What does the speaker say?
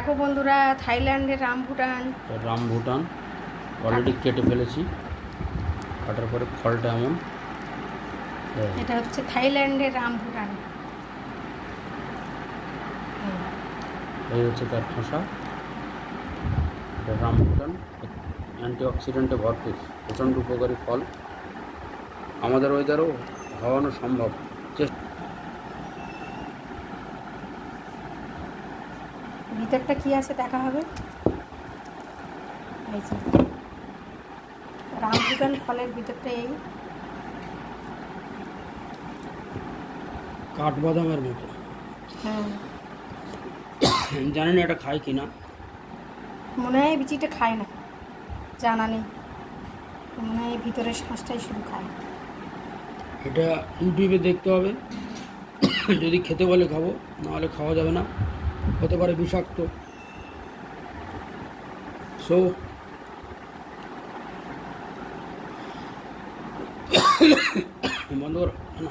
দেখো বন্ধুরা, থাইল্যান্ডের রামভুটান অলরেডি কেটে ফেলেছি। কাটার পরে ফলটা এমন। এটা হচ্ছে থাইল্যান্ডের রামভুটান। এই হচ্ছে তার খোসা। এটা রামভুটান অ্যান্টিঅক্সিডেন্টে ভরপুর, প্রচণ্ড উপকারী ফল। আমাদের ওয়েদারও খাওয়ানো সম্ভব। ভিতরটা কি আছে দেখা হবে। এই যে রামভুটান ফলের ভিতরটা এই কাঠবাদামের মতো। জানি না এটা খায় কিনা। মনে হয় বিচিটা খায় না, জানা নেই। মনে হয় ভিতরের শ্বাসটাই শুধু খায়। এটা ইউটিউবে দেখতে হবে, যদি খেতে বলে খাবো, নাহলে খাওয়া যাবে না, হতে পারে বিষাক্ত। সো বন্ধ করো না।